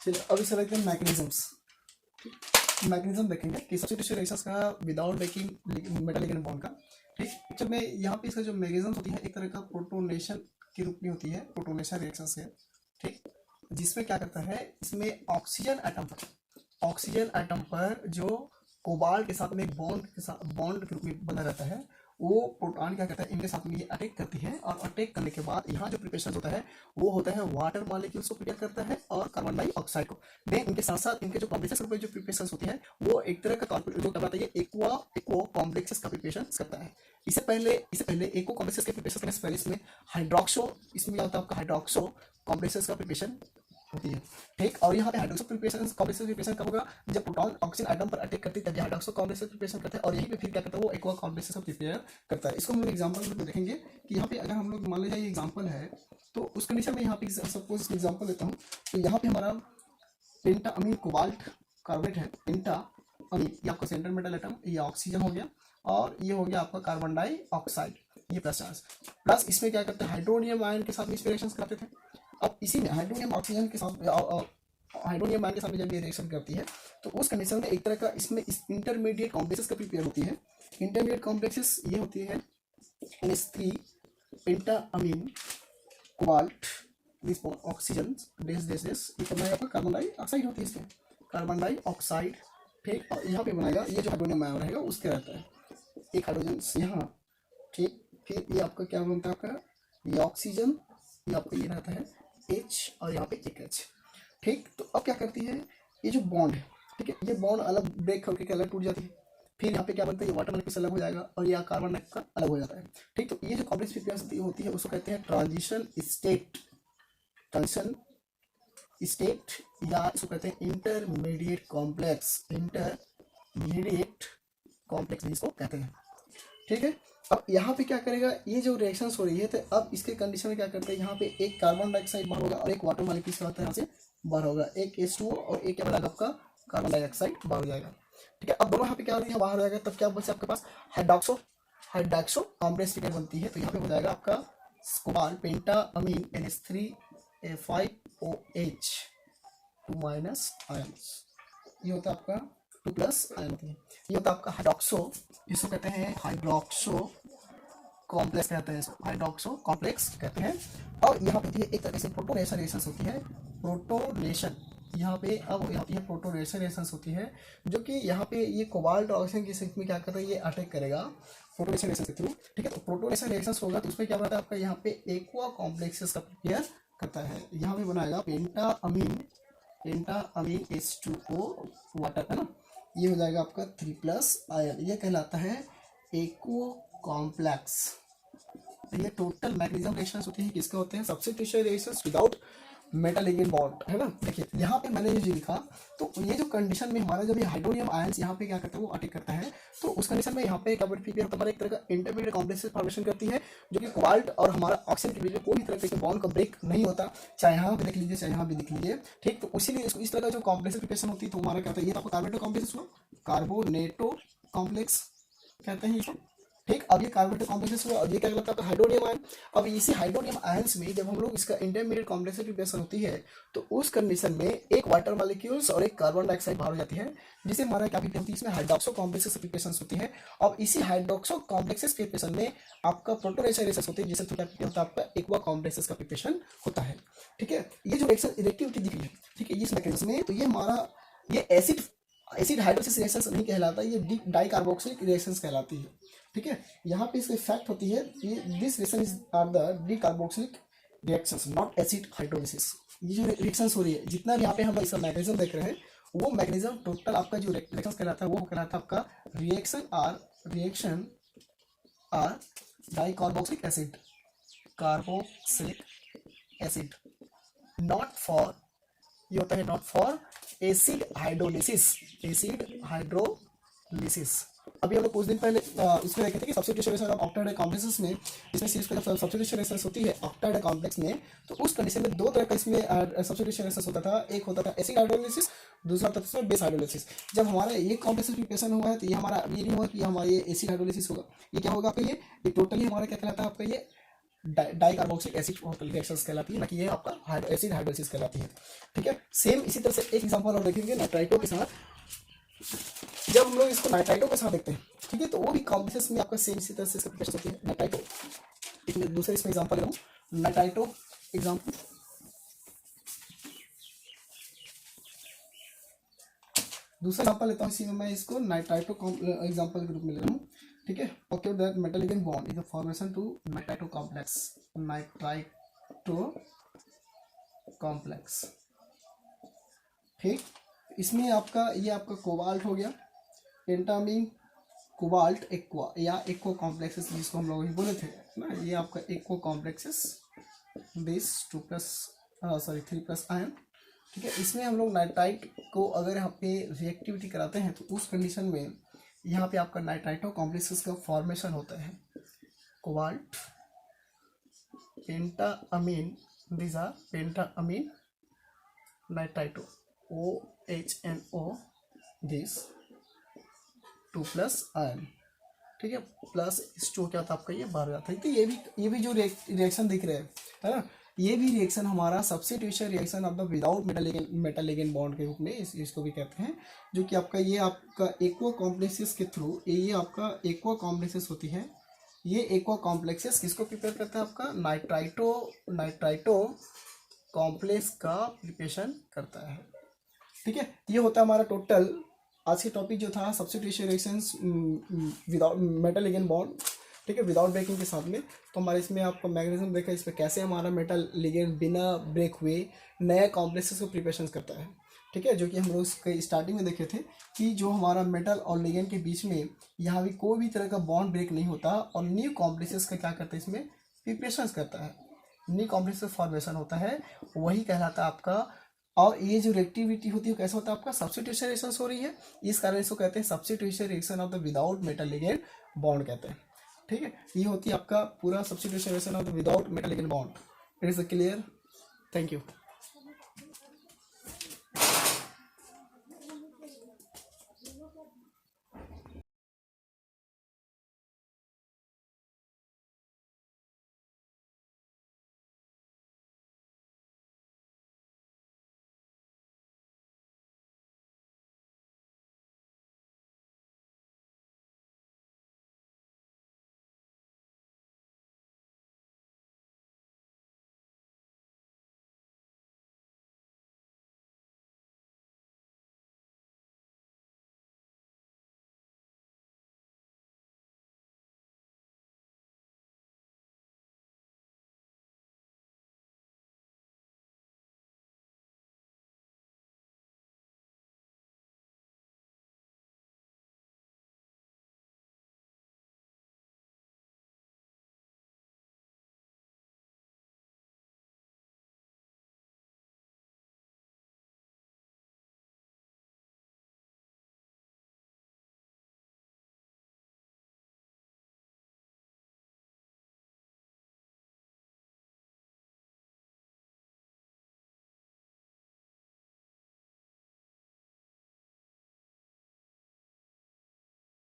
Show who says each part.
Speaker 1: चलिए अभी से देखते हैं मैकेनिज्म्स। मैकेनिज्म देखेंगे कि सब्स्टिट्यूशन रिएक्शंस का without breaking metal ligand bond का। ठीक, जब मैं यहाँ पे इसका जो मैकेनिज्म होती है एक तरह का प्रोटोनेशन के रूप में होती है, प्रोटोनेशन रिएक्शंस है। ठीक, जिसमें क्या करता है, इसमें ऑक्सीजन एटम पर जो कोबाल्ट के साथ में एक बॉन्ड के रूप में बना रहता है, वो प्रोटॉन क्या करता है, इनके साथ में ये अटैक करती है और अटैक करने के बाद यहाँ जो प्रिपरेशन होता है वो होता है वाटर मॉलिक्यूल्स को प्रिपेयर करता है और कार्बन डाइऑक्साइड को। देन इनके साथ साथ इनके जो कॉम्प्लेक्सेस के जो प्रिपरेशन होती है वो एक तरह का जो क्या बताइए एक्वा कॉम्प्लेक्सेस का प्रिपरेशन करता है। इससे पहले एक्वा कॉम्प्लेक्सेस के प्रिपरेशन करने से पहले इसमें इसमें क्या होता है आपका हाइड्रोक्सो कॉम्प्लेक्सेस का प्रिपरेशन होती है। ठीक, और यहाँ पे हाइड्रोक्सो प्रिपरेशन कब होगा, जब प्रोटॉन ऑक्सीजन एटम पर अटैक करती है तब हाइड्रोक्सो कॉम्प्लेक्स प्रिपरेशन करता है और यहीं पे फिर क्या करता है वो एक्वा कॉम्प्लेक्स को प्रिपेयर करता है। इसको हम लोग एग्जांपल में देखेंगे कि यहाँ पे अगर हम लोग मान लीजिए ये एग्जांपल है तो उस कंडीशन में यहाँ पे सपोज एग्जांपल लेता हूँ तो यहाँ पे हमारा पेंटा अमीन कोबाल्ट कार्बोनेट है, पेंटा अमीन ये आपका सेंट्रल मेटल एटम, ये ऑक्सीजन हो गया और ये हो गया आपका कार्बन डाइऑक्साइड, ये प्लस चार्ज। प्लस इसमें क्या करते हैं हाइड्रोनियम आयन के साथ रिएक्शन करते थे। अब इसी में हाइड्रोनियम ऑक्सीजन के साथ हाइड्रोनियम आयन के साथ जब ये रिएक्शन करती है तो उस कंडीशन में एक तरह का इसमें इंटरमीडिएट कॉम्प्लेक्सेस का प्रिपेयर होती है। इंटरमीडिएट कॉम्प्लेक्सेस ये होती है NH3 penta amine cobalt this oxygen डेस ये करना है आपका कार्बन डाइऑक्साइड होती है, इसमें कार्बन डाइऑक्साइड। ठीक, और यहाँ पे बनाएगा ये जो हाइड्रोनियम आयन रहेगा उसके रहता है एक हाइड्रोजन यहाँ। ठीक, फिर ये आपका क्या बनता है आपका ये ऑक्सीजन, ये आपका ये रहता है H और यहाँ पे एक H। ठीक, तो अब क्या करती है ये जो बॉन्ड है, ठीक है, ये बॉन्ड अलग ब्रेक होकर अलग टूट जाती है। फिर यहाँ पे क्या बनता है ये वाटर मॉलिक्यूल अलग हो जाएगा और यह कार्बन डाइऑक्साइड का अलग हो जाता है। ठीक, तो ये जो कॉम्प्लेक्स फ्रीक्वेंसी होती है उसको कहते हैं ट्रांजिशन स्टेट या इसको कहते हैं इंटरमीडिएट कॉम्प्लेक्स इसको कहते हैं। ठीक है, अब यहाँ पे क्या करेगा ये जो रिएक्शंस हो रही है तो अब इसके कंडीशन में क्या करते हैं यहाँ पे एक कार्बन डाइऑक्साइड बाहर होगा और एक वाटर मॉलिक्यूल क्या होता है यहाँ से बाहर होगा, एक H2O और एक क्या बनेगा आपका कार्बन डाइऑक्साइड बाहर हो जाएगा। ठीक है, अब दोनों यहाँ पे क्या हो रही है बाहर हो जाएगा, तब क्या बचे आपके पास हाइड्रोक्सो कॉम्प्लेक्स फिगर बनती है। तो यहाँ पे हो जाएगा आपका कोबाल्ट पेंटा अमीन NH3A5OH 2 माइनस आयन्स, ये होता है आपका 2 प्लस आयन होती है। ये होता है आपका हाइड्रोक्सो, इसको कहते हैं हाइड्रोक्सो कॉम्प्लेक्स कहते हैं, हाइड्रोक्सो कॉम्प्लेक्स कहते हैं। और यहाँ पे एक तरह से प्रोटोनेशन रिएक्शंस होती है, प्रोटोनेशन यहाँ पे अब यहाँ पे प्रोटोनेशन रिएक्शंस होती है जो कि यहाँ पे ये कोबाल्ट और ऑक्सीजन की स्थिति में क्या करता है ये अटैक करेगा प्रोटोनेशन रिएक्शन के थ्रू। ठीक है, तो प्रोटोनेशन रिएक्शंस होगा तो उसमें क्या बनता है आपका यहाँ पे एक्वा कॉम्प्लेक्सेस का प्रिपेयर करता है। यहाँ पे बनाएगा पेंटा अमीन H2O वाटर है ना, ये हो जाएगा आपका 3 प्लस आयन, ये कहलाता है एक्वा कॉम्प्लेक्स। ये टोटल मैग्नीशियम रिएक्शंस होती है किसके होते हैं substitution reactions without metal ligand bond है ना। देखिए यहाँ पे मैंने ये लिखा तो ये जो कंडीशन में हमारा जब ये हाइड्रोनियम आयंस यहाँ पे क्या करता है वो अटैक करता है तो उस कंडीशन में यहाँ पे क्या प्रिपेयर होता है एक तरह का इंटरमीडिएट कॉम्प्लेक्स फॉर्मेशन करती है जो कि कोबाल्ट और हमारा ऑक्सीजन के बीच में कोई तरह के बॉन्ड का ब्रेक नहीं होता, चाहे यहाँ पे देख लीजिए चाहे यहाँ पे देख लीजिए। ठीक, तो इसीलिए इस तरह का जो कॉम्प्लेक्स प्रिपरेशन होती है तो हमारा क्या होता है ये तो कार्बोनेटो कॉम्प्लेक्स हुआ, कार्बोनेटो कॉम्प्लेक्स कहते हैं इसको। ठीक, अब ये कार्बोनेटो कॉम्प्लेक्स हुआ और ये क्या कहलाता है हाइड्रोनियम आयन। अब इसी हाइड्रोनियम आयंस में जब हम लोग इसका इंटरमीडिएट कॉम्प्लेक्स प्रिपरेशन होती है तो उस कंडीशन में एक वाटर मॉलिक्यूल्स और एक कार्बन डाइऑक्साइड बाहर हो जाती है जिसे हमारा क्या होती है इसमें हाइड्रोक्सो कॉम्प्लेक्स प्रिपरेशन होती है। अब इसी हाइड्रोक्सो कॉम्प्लेक्स प्रिपरेशन में आपका प्रोटोनेशन रिएक्शन होती है जिससे क्या होता है आपका एक्वा कॉम्प्लेक्स का प्रिपरेशन होता है। ठीक है, ये जो रिएक्शन रिएक्टिविटी दिख रही है ठीक है इस मैकेनिज्म में, तो ये हमारा ये एसिड हाइड्रोलिसिस रिएक्शंस नहीं कहलाता, ये डाइकार्बोक्सिलिक रिएक्शंस कहलाती है। ठीक है, यहाँ पे इसका फैक्ट होती है this reaction is are the decarboxylic reactions not acid hydrolysis. ये जो रिएक्शंस हो रही है जितना भी यहाँ पे हम इसका मैकेनिज्म देख रहे हैं वो मैकेनिज्म टोटल आपका जो रिएक्शन कहलाता है वो कहलाता है आपका reaction are dicarboxylic acid not for, ये होता है नॉट फॉर एसिड हाइड्रोलिसिस। अभी हम लोग कुछ दिन पहले इसमें देखे थे कि substitution reaction of octet complexes में इसमें सीरीज पे जब सब्स्टिट्यूशन रिएक्शन होती है ऑक्टेट कॉम्प्लेक्स में तो उस कंडीशन में दो तरह का इसमें सब्स्टिट्यूशन रिएक्शन होता था, एक होता था एसिड हाइड्रोलिसिस, दूसरा होता था बेस हाइड्रोलिसिस। जब हमारा ये कॉम्प्लेक्स प्रिपरेशन हुआ है तो ये हमारा ये नहीं हुआ कि हमारा ये एसिड हाइड्रोलिसिस होगा, ये क्या होगा आपका ये टोटली हमारा क्या कहलाता है आपका ये डाई कार्बोक्सिलिक एसिड रिएक्शंस कहलाती है, ना कि ये आपका एसिड हाइड्रोलिसिस कहलाती है। ठीक है, सेम इसी तरह से एक एग्जांपल और देखेंगे नाइट्राइटो के साथ। जब हम लोग इसको नाइट्राइटो के साथ देखते हैं, ठीक है, तो वो भी कॉम्प्लेक्सेस में आपका सेम इसी तरह से प्रिपरेशन होती है। नाइट्राइटो एक दूसरे इसमें एग्जांपल ले लूं, नाइट्राइटो एग्जांपल, दूसरा एग्जांपल लेता हूँ इसी में मैं इसको नाइट्राइटो एग्जांपल के रूप में ले रहा हूँ। ठीक है, okay, that metal ligand bond is the formation to nitrito complex, nitrito complex. ठीक, इसमें आपका ये आपका कोबाल्ट हो गया, पेंटामीन कोबाल्ट एक्वा या एक्वा कॉम्प्लेक्सेस जिसको हम लोग बोले थे ना, ये आपका एक्वा कॉम्प्लेक्सेस बेस 3+ आयन। ठीक है, इसमें हम लोग नाइट्राइट को अगर यहाँ पे रिएक्टिविटी कराते हैं तो उस कंडीशन में यहाँ पे आपका नाइट्राइटो कॉम्प्लेक्सेस का फॉर्मेशन होता है। Cobalt pentammine, these are pentammine nitrito OHNO this 2+ ion. ठीक है, प्लस H2 क्या था आपका, ये बाहर जाता है। तो ये भी जो रिएक्शन दिख रहे हैं, है ना, ये भी रिएक्शन हमारा substitution reaction of the without metal ligand bond के रूप में इसको भी कहते हैं, जो कि आपका ये आपका एक्वा कॉम्प्लेक्सेस के थ्रू, ये आपका एक्वा कॉम्प्लेक्सेस होती है। ये एक्वा कॉम्प्लेक्सेस किसको प्रिपेयर करता है, आपका नाइट्राइटो कॉम्प्लेक्स का प्रिपरेशन करता है। ठीक है, ये होता है हमारा टोटल आज के टॉपिक जो था substitution reactions without metal ligand bond. ठीक है, विदाउट ब्रेकिंग के साथ में। तो हमारे इसमें आपको मैग्नीशियम देखा, इस पर कैसे हमारा मेटल लिगेंड बिना ब्रेक हुए नए कॉम्प्लेक्सेस को प्रिपरेशन करता है। ठीक है, जो कि हम लोग इसके स्टार्टिंग में देखे थे कि जो हमारा मेटल और लिगेंड के बीच में यहाँ भी कोई भी तरह का बॉन्ड ब्रेक नहीं होता और न्यू कॉम्प्लेक्सेस का क्या करता है, इसमें प्रिपरेशन करता है, न्यू कॉम्प्लेक्सेस फॉर्मेशन होता है, वही कहलाता है आपका। और ये जो रिएक्टिविटी होती है कैसा होता है, आपका सब्स्टिट्यूशन रिएक्शन हो रही है, इस कारण इसको कहते हैं substitution reaction of the without metal ligand bond कहते हैं। ठीक है, ये होती है आपका पूरा substitution reaction of the without metal ligand bond. It is clear, thank you.